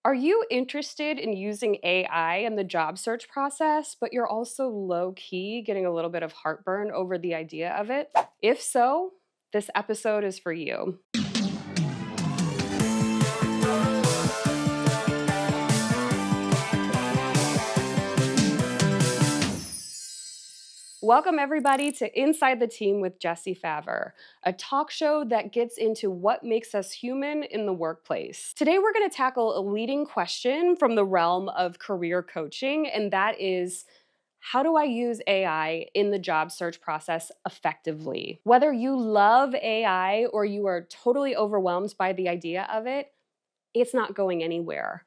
Are you interested in using AI in the job search process, but you're also low key getting a little bit of heartburn over the idea of it? If so, this episode is for you. Welcome, everybody, to Inside the Team with Jessie Favre, a talk show that gets into what makes us human in the workplace. Today, we're going to tackle a leading question from the realm of career coaching, and that is, how do I use AI in the job search process effectively? Whether you love AI or you are totally overwhelmed by the idea of it, it's not going anywhere.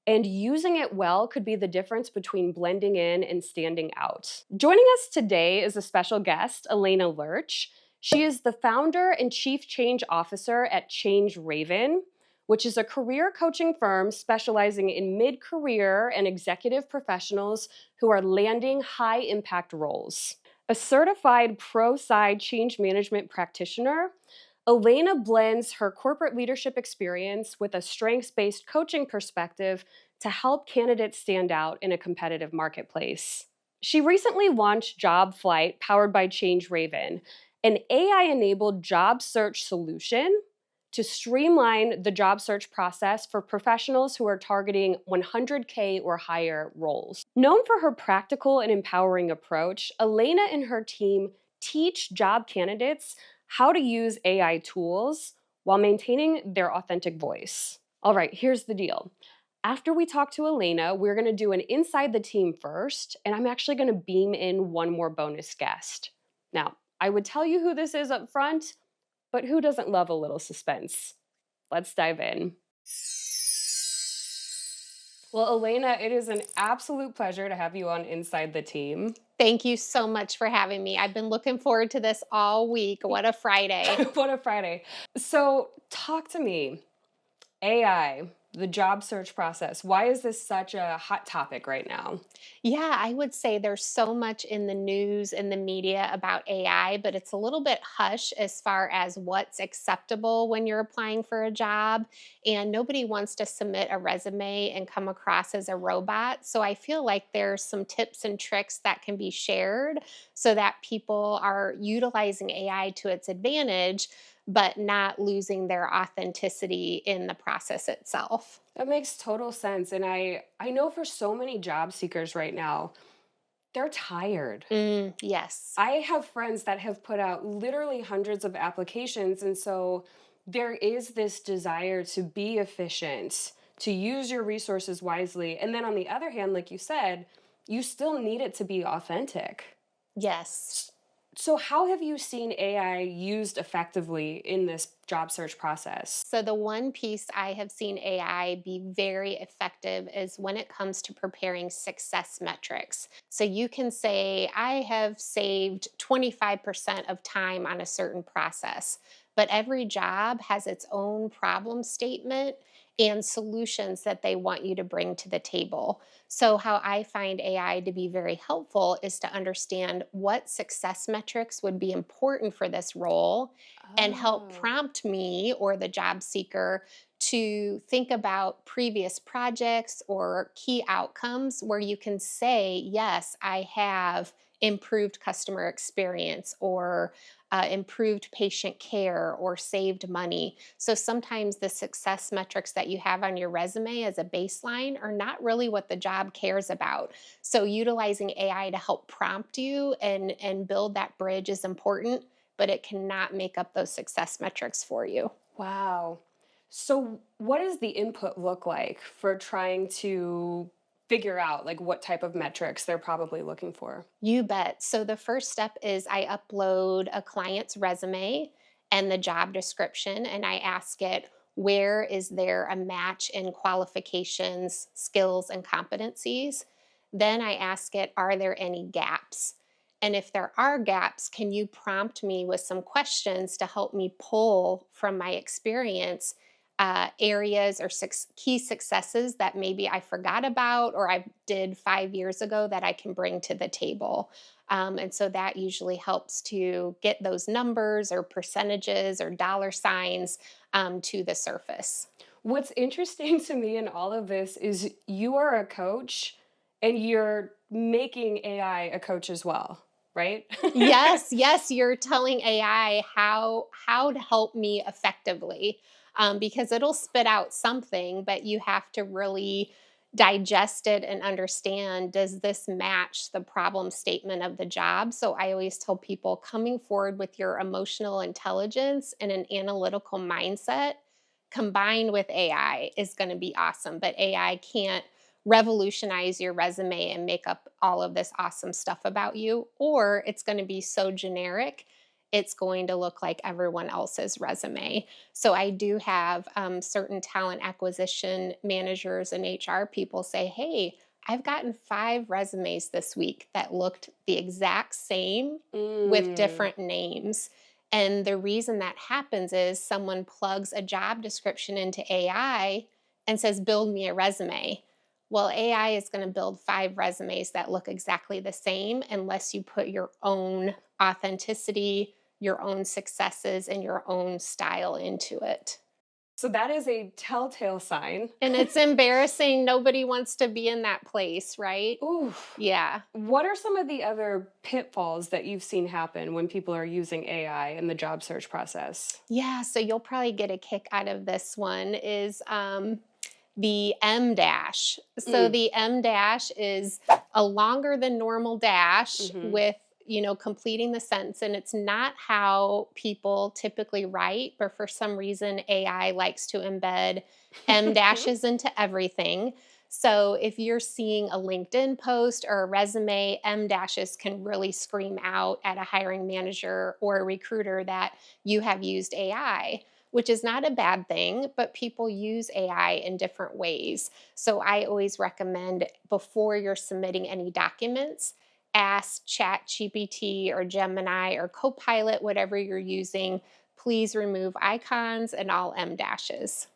And using it well could be the difference between blending in and standing out. Joining us today is a special guest, Alana Lerch. She is the founder and chief change officer at Change Raven, which is a career coaching firm specializing in mid-career and executive professionals who are landing high-impact roles. A certified pro-side change management practitioner, Alana blends her corporate leadership experience with a strengths-based coaching perspective to help candidates stand out in a competitive marketplace. She recently launched Job Flight, powered by Change Raven, an AI-enabled job search solution to streamline the job search process for professionals who are targeting 100K or higher roles. Known for her practical and empowering approach, Alana and her team teach job candidates how to use AI tools while maintaining their authentic voice. All right, here's the deal. After we talk to Alana, we're gonna do an Inside the Team first, and I'm actually gonna beam in one more bonus guest. Now, I would tell you who this is up front, but who doesn't love a little suspense? Let's dive in. Well, Alana, it is an absolute pleasure to have you on Inside the Team. Thank you so much for having me. I've been looking forward to this all week. What a Friday. What a Friday. So, talk to me. AI, the job search process. Why is this such a hot topic right now? Yeah, I would say there's so much in the news and the media about AI, but it's a little bit hush as far as what's acceptable when you're applying for a job. And nobody wants to submit a resume and come across as a robot. So I feel like there's some tips and tricks that can be shared so that people are utilizing AI to its advantage, but not losing their authenticity in the process itself. That makes total sense. And I know for so many job seekers right now, they're tired. Yes. I have friends that have put out literally hundreds of applications. And so there is this desire to be efficient, to use your resources wisely. And then on the other hand, like you said, you still need it to be authentic. Yes. So how have you seen AI used effectively in this job search process? So, the one piece I have seen AI be very effective is when it comes to preparing success metrics. So, you can say, I have saved 25% of time on a certain process, but every job has its own problem statement and solutions that they want you to bring to the table. So, how I find AI to be very helpful is to understand what success metrics would be important for this role and help Oh. prompt me or the job seeker to think about previous projects or key outcomes where you can say, yes, I have improved customer experience or improved patient care or saved money. So sometimes the success metrics that you have on your resume as a baseline are not really what the job cares about. So utilizing AI to help prompt you and build that bridge is important, but it cannot make up those success metrics for you. Wow. So what does the input look like for trying to figure out like what type of metrics they're probably looking for? You bet. So the first step is I upload a client's resume and the job description, and I ask it, where is there a match in qualifications, skills, and competencies? Then I ask it, are there any gaps? And if there are gaps, can you prompt me with some questions to help me pull from my experience areas or key successes that maybe I forgot about or I did 5 years ago that I can bring to the table. And so that usually helps to get those numbers or percentages or dollar signs to the surface. What's interesting to me in all of this is you are a coach and you're making AI a coach as well, right? Yes, yes, you're telling AI how to help me effectively, because it'll spit out something, but you have to really digest it and understand, does this match the problem statement of the job? So I always tell people, coming forward with your emotional intelligence and an analytical mindset combined with AI is going to be awesome. But AI can't revolutionize your resume and make up all of this awesome stuff about you, or it's going to be so generic, it's going to look like everyone else's resume. So I do have certain talent acquisition managers and HR people say, hey, I've gotten 5 resumes this week that looked the exact same with Mm. different names. And the reason that happens is someone plugs a job description into AI and says, build me a resume. Well, AI is going to build 5 resumes that look exactly the same unless you put your own authenticity, your own successes, and your own style into it. So that is a telltale sign. And it's embarrassing. Nobody wants to be in that place, right? Ooh. Yeah. What are some of the other pitfalls that you've seen happen when people are using AI in the job search process? Yeah. So you'll probably get a kick out of this one is the M dash. So Mm. the M dash is a longer than normal dash Hmm. with, completing the sentence. And it's not how people typically write, but for some reason, AI likes to embed M dashes into everything. So if you're seeing a LinkedIn post or a resume, M dashes can really scream out at a hiring manager or a recruiter that you have used AI, which is not a bad thing, but people use AI in different ways. So I always recommend, before you're submitting any documents, ask ChatGPT or Gemini or Copilot, whatever you're using, please remove icons and all M dashes.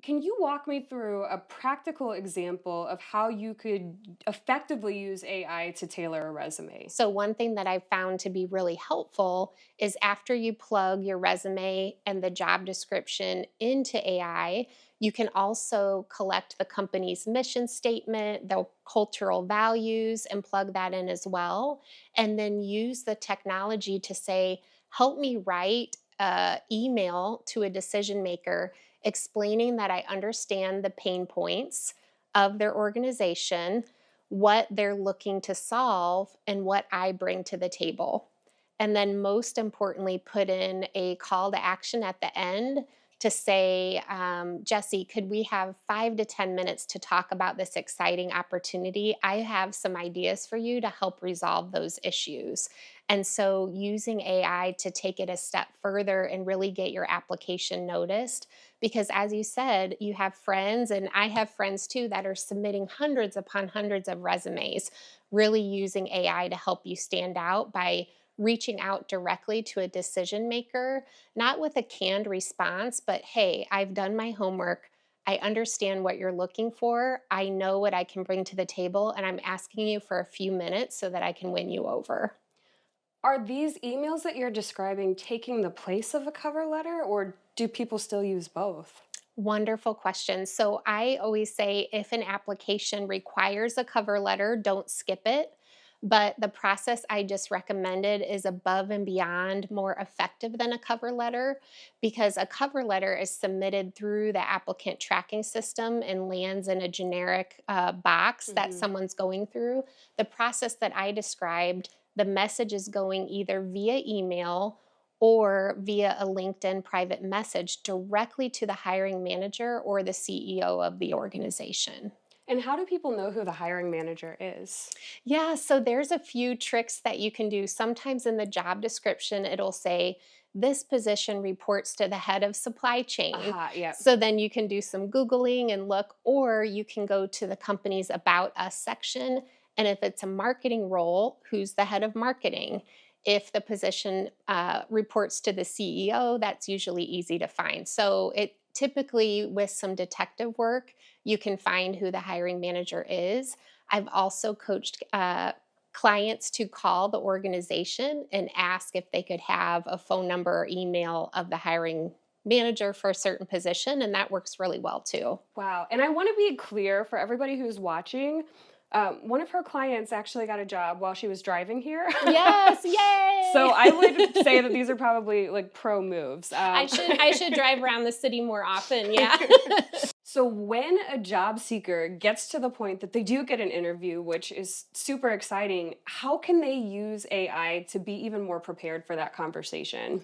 Can you walk me through a practical example of how you could effectively use AI to tailor a resume? So, one thing that I've found to be really helpful is after you plug your resume and the job description into AI, you can also collect the company's mission statement, the cultural values, and plug that in as well. And then use the technology to say, help me write an email to a decision maker explaining that I understand the pain points of their organization, what they're looking to solve, and what I bring to the table. And then, most importantly, put in a call to action at the end to say, Jesse, could we have 5 to 10 minutes to talk about this exciting opportunity? I have some ideas for you to help resolve those issues. And so, using AI to take it a step further and really get your application noticed. Because, as you said, you have friends, and I have friends too, that are submitting hundreds upon hundreds of resumes, really using AI to help you stand out by reaching out directly to a decision maker, not with a canned response, but hey, I've done my homework. I understand what you're looking for. I know what I can bring to the table, and I'm asking you for a few minutes so that I can win you over. Are these emails that you're describing taking the place of a cover letter, or do people still use both? Wonderful question. So I always say, if an application requires a cover letter, don't skip it. But the process I just recommended is above and beyond more effective than a cover letter, because a cover letter is submitted through the applicant tracking system and lands in a generic box that Hmm. someone's going through. The process that I described, the message is going either via email or via a LinkedIn private message directly to the hiring manager or the CEO of the organization. And how do people know who the hiring manager is? Yeah, so there's a few tricks that you can do. Sometimes in the job description, it'll say, this position reports to the head of supply chain. Aha, yep. So then you can do some Googling and look, or you can go to the company's About Us section. And if it's a marketing role, who's the head of marketing? If the position reports to the CEO, that's usually easy to find. So it typically, with some detective work, you can find who the hiring manager is. I've also coached clients to call the organization and ask if they could have a phone number or email of the hiring manager for a certain position, and that works really well too. Wow. And I want to be clear for everybody who's watching. One of her clients actually got a job while she was driving here. Yes, yay! So I would say that these are probably like pro moves. I should drive around the city more often. Yeah. So when a job seeker gets to the point that they do get an interview, which is super exciting, how can they use AI to be even more prepared for that conversation?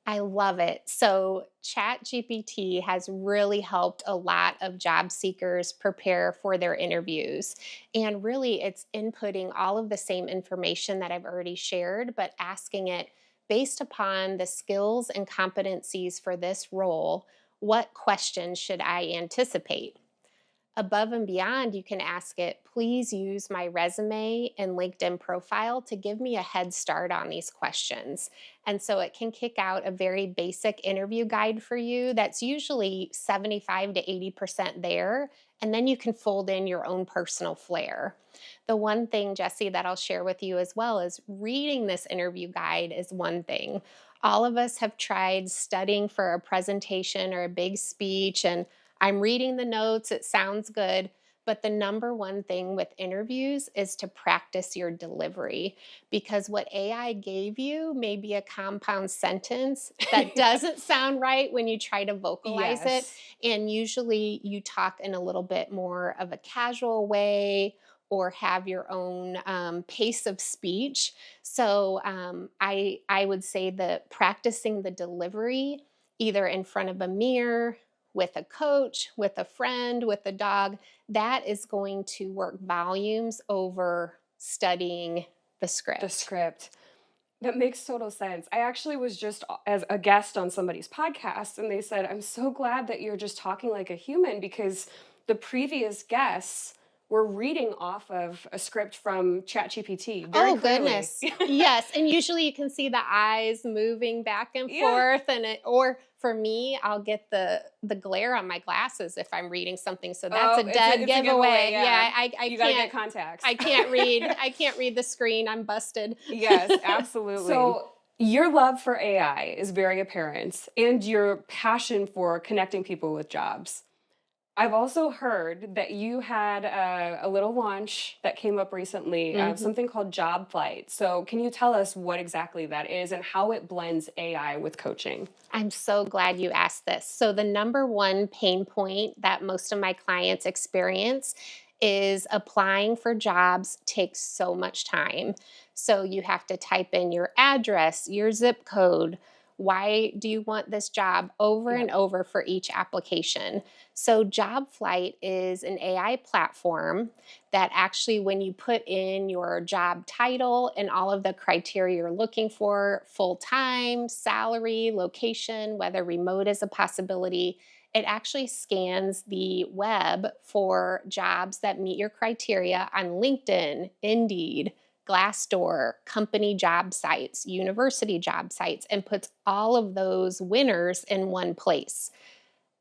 I love it. So, ChatGPT has really helped a lot of job seekers prepare for their interviews. And really, it's inputting all of the same information that I've already shared, but asking it based upon the skills and competencies for this role, what questions should I anticipate? Above and beyond, you can ask it, please use my resume and LinkedIn profile to give me a head start on these questions. And so it can kick out a very basic interview guide for you that's usually 75 to 80% there. And then you can fold in your own personal flair. The one thing, Jesse, that I'll share with you as well is reading this interview guide is one thing. All of us have tried studying for a presentation or a big speech, and I'm reading the notes, it sounds good, but the number one thing with interviews is to practice your delivery, because what AI gave you may be a compound sentence that doesn't sound right when you try to vocalize it. Yes. And usually you talk in a little bit more of a casual way or have your own pace of speech. So I would say that practicing the delivery either in front of a mirror, with a coach, with a friend, with a dog, that is going to work volumes over studying the script. The script. That makes total sense. I actually was just as a guest on somebody's podcast, and they said, I'm so glad that you're just talking like a human, because the previous guests were reading off of a script from ChatGPT very Oh, clearly. goodness. Yes. And usually you can see the eyes moving back and Yeah. forth. Or for me, I'll get the glare on my glasses if I'm reading something. So that's Oh, a dead it's a giveaway. yeah. I You gotta can't. get contacts. I can't read. I can't read the screen. I'm busted. Yes, absolutely. So your love for AI is very apparent, and your passion for connecting people with jobs. I've also heard that you had a little launch that came up recently, Mhm. something called Job Flight. So can you tell us what exactly that is and how it blends AI with coaching? I'm so glad you asked this. So, the number one pain point that most of my clients experience is applying for jobs takes so much time. So, you have to type in your address, your zip code. Why do you want this job over Yeah. and over for each application? So, Job Flight is an AI platform that actually, when you put in your job title and all of the criteria you're looking for, full time, salary, location, whether remote is a possibility, it actually scans the web for jobs that meet your criteria on LinkedIn, Indeed, Glassdoor, company job sites, university job sites, and puts all of those winners in one place.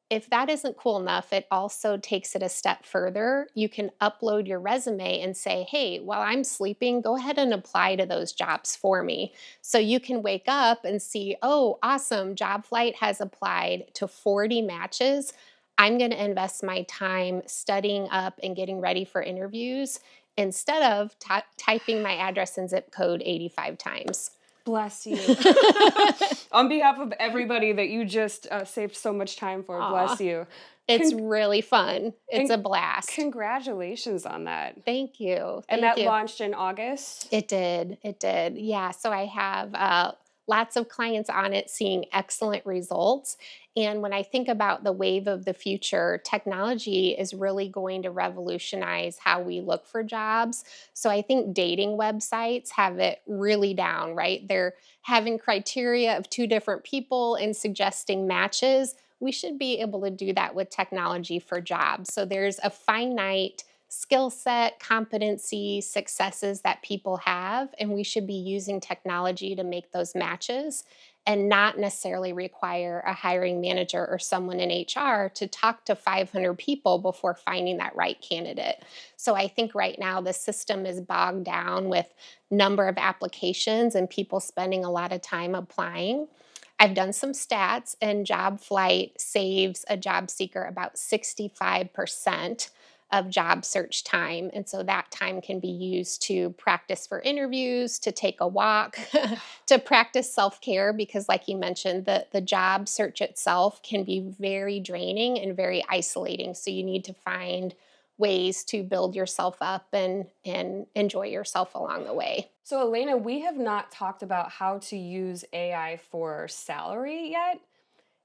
If that isn't cool enough, it also takes it a step further. You can upload your resume and say, hey, while I'm sleeping, go ahead and apply to those jobs for me. So you can wake up and see, oh, awesome, Job Flight has applied to 40 matches. I'm going to invest my time studying up and getting ready for interviews instead of typing my address and zip code 85 times. Bless you. On behalf of everybody that you just saved so much time for, bless you. It's really fun. It's a blast. Congratulations on that. Thank you. And Thank that you. launched in August? It did. It did. Yeah. So I have lots of clients on it seeing excellent results. And when I think about the wave of the future, technology is really going to revolutionize how we look for jobs. So I think dating websites have it really down, right? They're having criteria of two different people and suggesting matches. We should be able to do that with technology for jobs. So there's a finite skill set, competency, successes that people have, and we should be using technology to make those matches and not necessarily require a hiring manager or someone in HR to talk to 500 people before finding that right candidate. So I think right now the system is bogged down with number of applications and people spending a lot of time applying. I've done some stats, and job flight saves a job seeker about 65% of job search time. And so that time can be used to practice for interviews, to take a walk, to practice self-care, because like you mentioned, the job search itself can be very draining and very isolating. So you need to find ways to build yourself up and enjoy yourself along the way. So, Elena, we have not talked about how to use AI for salary yet.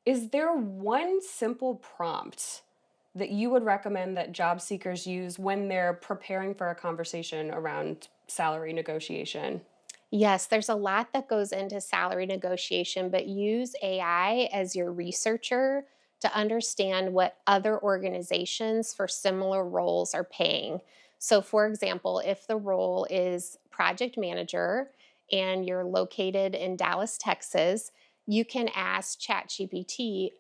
Is there one simple prompt that you would recommend that job seekers use when they're preparing for a conversation around salary negotiation? Yes, there's a lot that goes into salary negotiation, but use AI as your researcher to understand what other organizations for similar roles are paying. So, for example, if the role is project manager and you're located in Dallas, Texas, you can ask ChatGPT,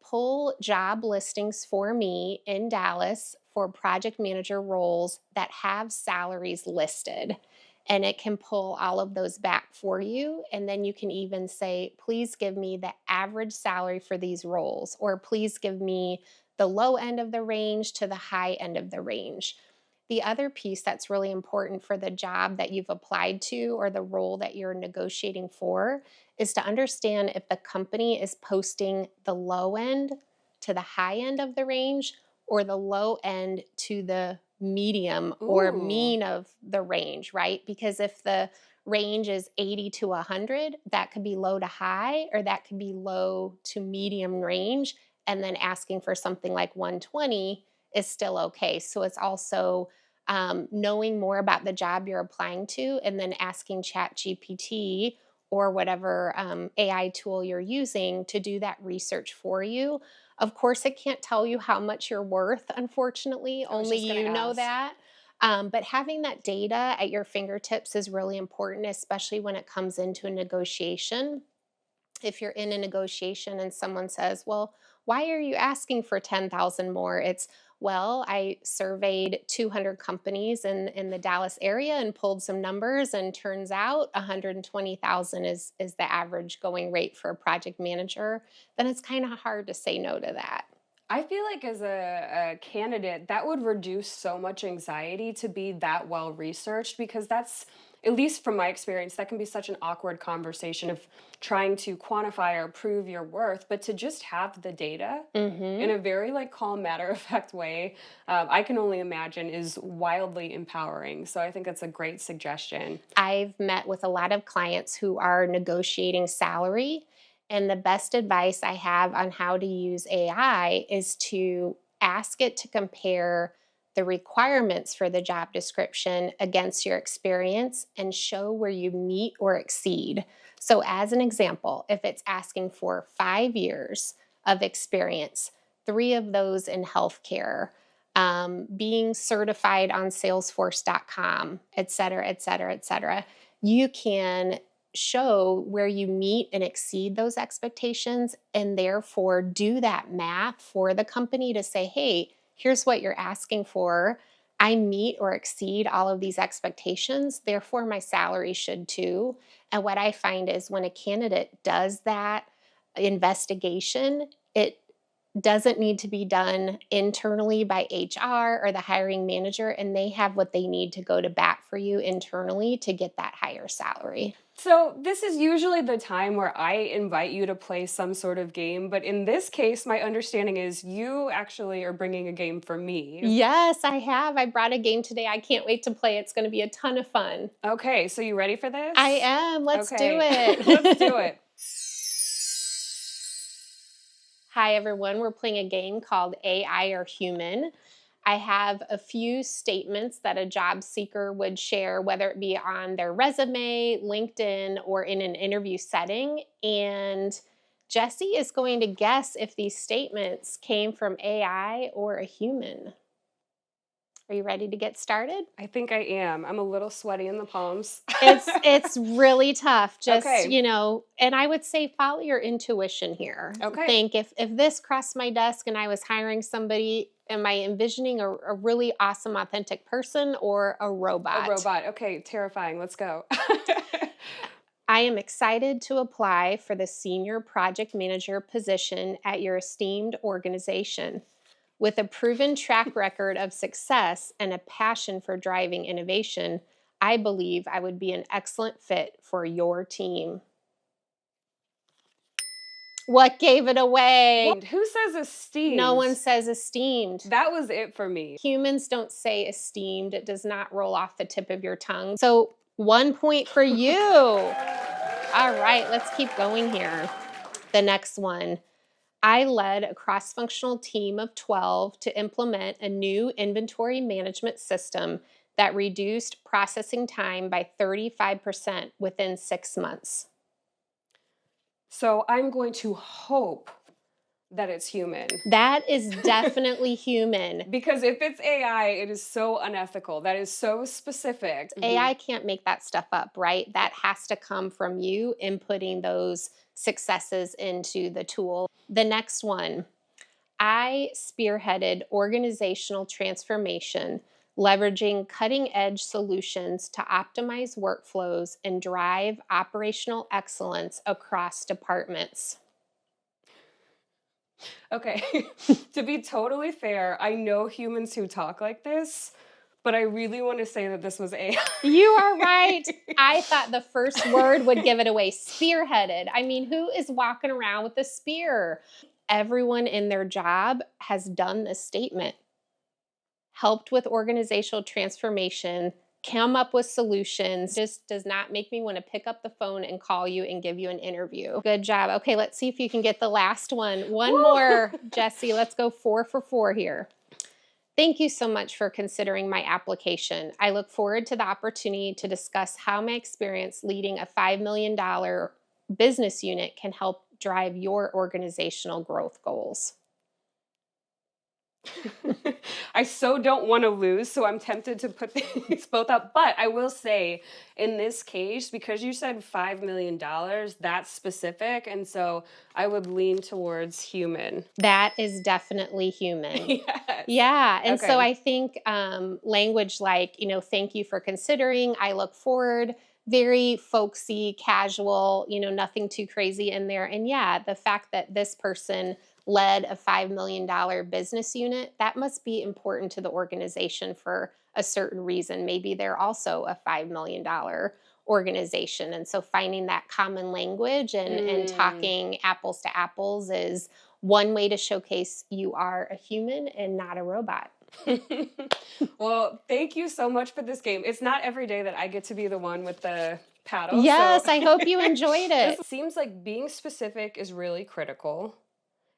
pull job listings for me in Dallas for project manager roles that have salaries listed, and it can pull all of those back for you. And then you can even say, please give me the average salary for these roles, or please give me the low end of the range to the high end of the range. The other piece that's really important for the job that you've applied to or the role that you're negotiating for is to understand if the company is posting the low end to the high end of the range, or the low end to the medium or Ooh. mean of the range, right? Because if the range is 80 to 100, that could be low to high, or that could be low to medium range. And then asking for something like 120 is still okay. So it's also knowing more about the job you're applying to, and then asking ChatGPT or whatever AI tool you're using to do that research for you. Of course, it can't tell you how much you're worth, unfortunately. I was Only just going to you know ask. that. But having that data at your fingertips is really important, especially when it comes into a negotiation. If you're in a negotiation and someone says, well, why are you asking for 10,000 more? It's, well, I surveyed 200 companies in the Dallas area and pulled some numbers, and turns out 120,000 is the average going rate for a project manager. Then it's kind of hard to say no to that. I feel like as a candidate, that would reduce so much anxiety to be that well researched, because that's, at least from my experience, that can be such an awkward conversation of trying to quantify or prove your worth, but to just have the data in Hmm. a very like calm, matter of fact way, I can only imagine is wildly empowering. So I think that's a great suggestion. I've met with a lot of clients who are negotiating salary, and the best advice I have on how to use AI is to ask it to compare the requirements for the job description against your experience and show where you meet or exceed. So, as an example, if it's asking for 5 years of experience, 3 of those in healthcare, being certified on Salesforce.com, et cetera, et cetera, et cetera, you can show where you meet and exceed those expectations, and therefore do that math for the company to say, hey, here's what you're asking for. I meet or exceed all of these expectations, therefore my salary should too. And what I find is when a candidate does that investigation, it doesn't need to be done internally by HR or the hiring manager, and they have what they need to go to bat for you internally to get that higher salary. So, this is usually the time where I invite you to play some sort of game, but in this case, my understanding is you actually are bringing a game for me. Yes, I have. I brought a game today. I can't wait to play. It's going to be a ton of fun. Okay, so you ready for I this? am. Let's do Okay, let's do it. it. Hi, everyone. We're playing a game called AI or Human. I have a few statements that a job seeker would share, whether it be on their resume, LinkedIn, or in an interview setting. And Jesse is going to guess if these statements came from AI or a human. Are you ready to get started? I think I am. I'm a little sweaty in the palms. It's really tough. Just, Okay, and I would say follow your intuition here. okay. Think if this crossed my desk and I was hiring somebody, am I envisioning a really awesome, authentic person or a A robot? robot. Okay, terrifying. Let's go. I am excited to apply for the senior project manager position at your esteemed organization. With a proven track record of success and a passion for driving innovation, I believe I would be an excellent fit for your team. What gave it away? Who says esteemed? No one says esteemed. That was it for me. Humans don't say esteemed. It does not roll off the tip of your tongue. So 1 point for you. All right, let's keep going here. The next one. I led a cross-functional team of 12 to implement a new inventory management system that reduced processing time by 35% within 6 months. So I'm going to hope that it's human. That is definitely human. Because if it's AI, it is so unethical. That is so specific. AI can't make that stuff up, right? That has to come from you inputting those successes into the tool. The next one, I spearheaded organizational transformation, leveraging cutting-edge solutions to optimize workflows and drive operational excellence across departments. Okay, to be totally fair, I know humans who talk like this, but I really want to say that this was AI. You are right. I thought the first word would give it away. Spearheaded. I mean, who is walking around with a spear? Everyone in their job has done this statement. Helped with organizational transformation, come up with solutions. Just does not make me want to pick up the phone and call you and give you an interview. Good job. Okay, let's see if you can get the last one. One more, Jessie. Let's go 4 for 4 here. Thank you so much for considering my application. I look forward to the opportunity to discuss how my experience leading a $5 million business unit can help drive your organizational growth goals. I so don't want to lose, so I'm tempted to put these both up. But I will say, in this case, because you said $5 million, that's specific, and so I would lean towards human. That is definitely human. Yes. Yeah, and Okay. so I think language like, thank you for considering, I look forward, very folksy, casual, nothing too crazy in there. And yeah, the fact that this person led a $5 million business unit, that must be important to the organization for a certain reason. Maybe they're also a $5 million organization. And so finding that common language and talking apples to apples is one way to showcase you are a human and not a robot. Well, thank you so much for this game. It's not every day that I get to be the one with the paddle. Yes, so. I hope you enjoyed it. It seems like being specific is really critical.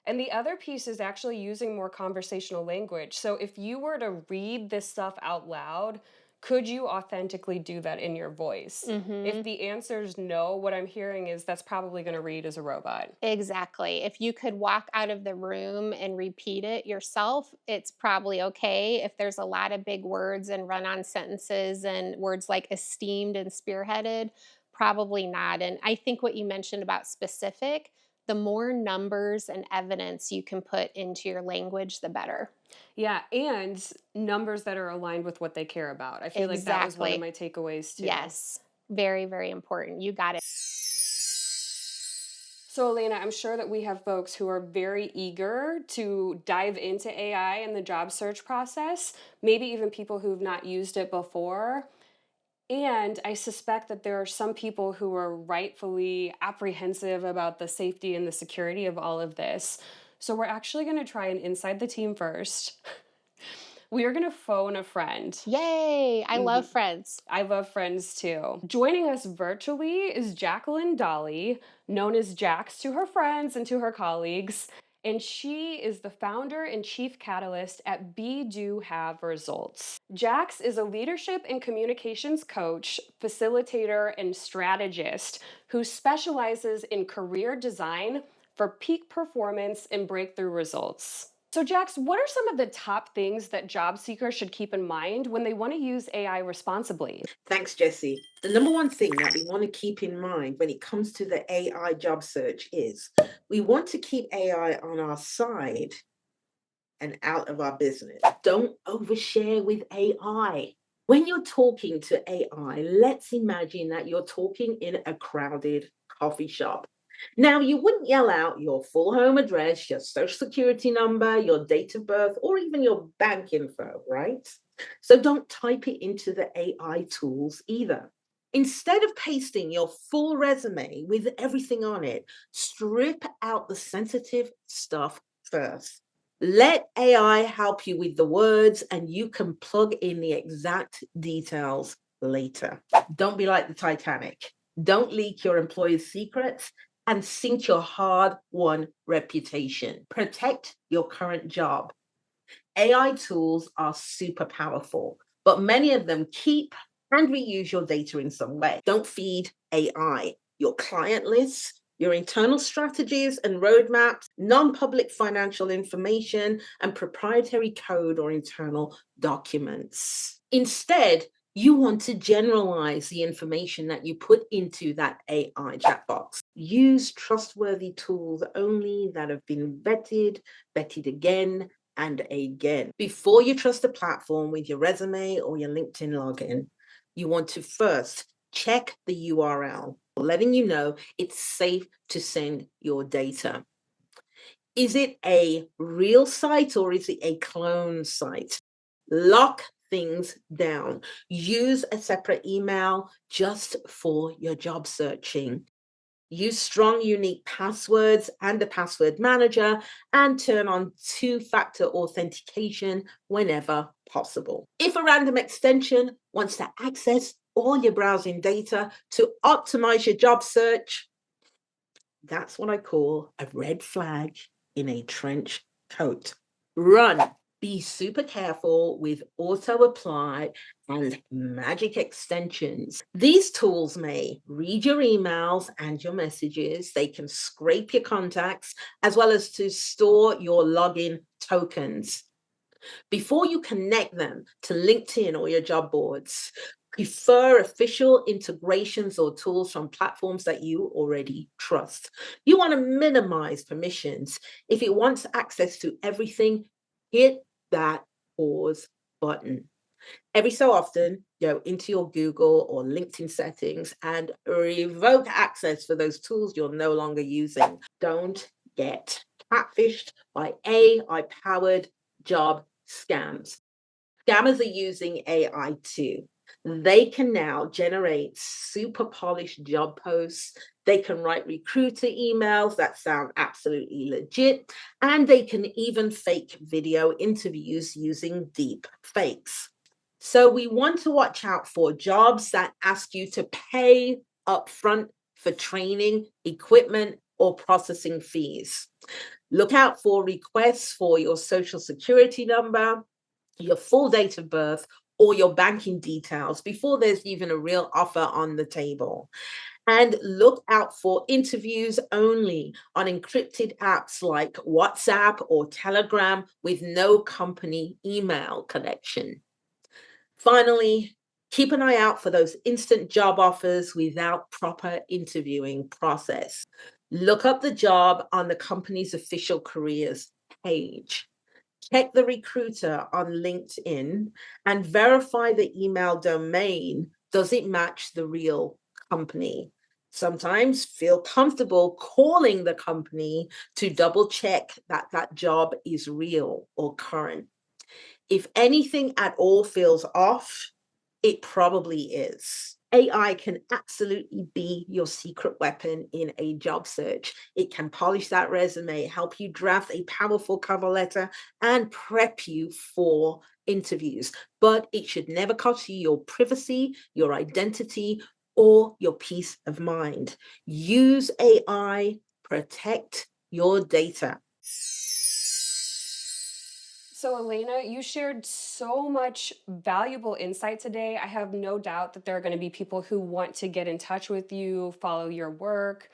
And the other piece is actually using more conversational language. So if you were to read this stuff out loud, could you authentically do that in your voice? If the answer is no, what I'm hearing is that's probably going to read as a robot. Exactly. If you could walk out of the room and repeat it yourself, it's probably okay. If there's a lot of big words and run-on sentences and words like esteemed and spearheaded, probably not. And I think what you mentioned about specific, the more numbers and evidence you can put into your language, the better. Yeah, and numbers that are aligned with what they care about. I feel like that was one of my takeaways too. Yes, very, very important. You got it. So, Alana, I'm sure that we have folks who are very eager to dive into AI in the job search process, maybe even people who've not used it before. And I suspect that there are some people who are rightfully apprehensive about the safety and the security of all of this. So we're actually going to try and inside the team first. We are going to phone a friend. Yay! I love friends. I love friends too. Joining us virtually is Jacqueline Dolly, known as Jax to her friends and to her colleagues. And she is the founder and chief catalyst at Be Do Have Results. Jax is a leadership and communications coach, facilitator, and strategist who specializes in career design for peak performance and breakthrough results. So Jax, what are some of the top things that job seekers should keep in mind when they want to use AI responsibly? Thanks, Jessie. The number one thing that we want to keep in mind when it comes to the AI job search is we want to keep AI on our side and out of our business. Don't overshare with AI. When you're talking to AI, let's imagine that you're talking in a crowded coffee shop. Now, you wouldn't yell out your full home address, your social security number, your date of birth, or even your bank info, right? So don't type it into the AI tools either. Instead of pasting your full resume with everything on it, strip out the sensitive stuff first. Let AI help you with the words, and you can plug in the exact details later. Don't be like the Titanic. Don't leak your employer's secrets and sink your hard won reputation. Protect your current job. AI tools are super powerful, but many of them keep and reuse your data in some way. Don't feed AI your client lists, your internal strategies and roadmaps, non public financial information, and proprietary code or internal documents. Instead, you want to generalize the information that you put into that AI chat box. Use trustworthy tools only that have been vetted again and again. Before you trust a platform with your resume or your LinkedIn login, you want to first check the URL, letting you know it's safe to send your data. Is it a real site or is it a clone site? Lock things down. Use a separate email just for your job searching. Use strong, unique passwords and a password manager, and turn on two-factor authentication whenever possible. If a random extension wants to access all your browsing data to optimize your job search, that's what I call a red flag in a trench coat. Run. Be super careful with auto apply and magic extensions. These tools may read your emails and your messages. They can scrape your contacts as well as to store your login tokens. Before you connect them to LinkedIn or your job boards, prefer official integrations or tools from platforms that you already trust. You want to minimize permissions. If it wants access to everything, hit that pause button. Every so often, go into your Google or LinkedIn settings and revoke access for those tools you're no longer using. Don't get catfished by AI powered job scams. Scammers are using AI too. They can now generate super polished job posts. They can write recruiter emails that sound absolutely legit. And they can even fake video interviews using deep fakes. So we want to watch out for jobs that ask you to pay upfront for training, equipment, or processing fees. Look out for requests for your social security number, your full date of birth, or your banking details before there's even a real offer on the table. And look out for interviews only on encrypted apps like WhatsApp or Telegram with no company email connection. Finally, keep an eye out for those instant job offers without proper interviewing process. Look up the job on the company's official careers page. Check the recruiter on LinkedIn and verify the email domain. Does it match the real company? Sometimes feel comfortable calling the company to double check that that job is real or current. If anything at all feels off, it probably is. AI can absolutely be your secret weapon in a job search. It can polish that resume, help you draft a powerful cover letter, and prep you for interviews. But it should never cost you your privacy, your identity, or your peace of mind. Use AI, protect your data. So, Elena, you shared so much valuable insight today. I have no doubt that there are going to be people who want to get in touch with you, follow your work.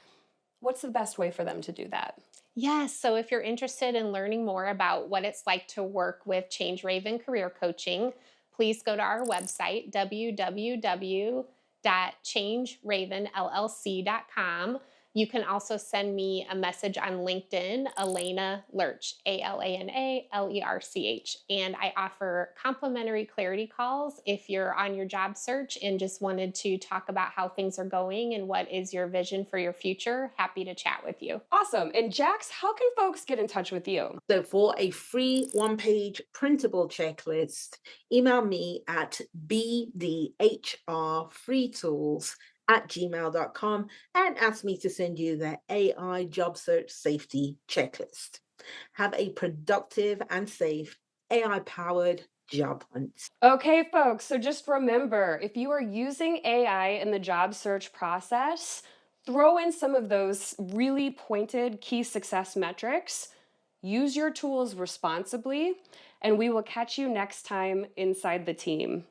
What's the best way for them to do that? Yes. So if you're interested in learning more about what it's like to work with Change Raven Career Coaching, please go to our website, www.changeravenllc.com. You can also send me a message on LinkedIn, Alana Lerch, ALANALERCH. And I offer complimentary clarity calls if you're on your job search and just wanted to talk about how things are going and what is your vision for your future. Happy to chat with you. Awesome. And Jax, how can folks get in touch with you? So for a free one-page printable checklist, email me at bdhrfreetools@gmail.com and ask me to send you the AI job search safety checklist. Have a productive and safe AI-powered job hunt. Okay, folks, so just remember, if you are using AI in the job search process, throw in some of those really pointed key success metrics. Use your tools responsibly, and we will catch you next time inside the team.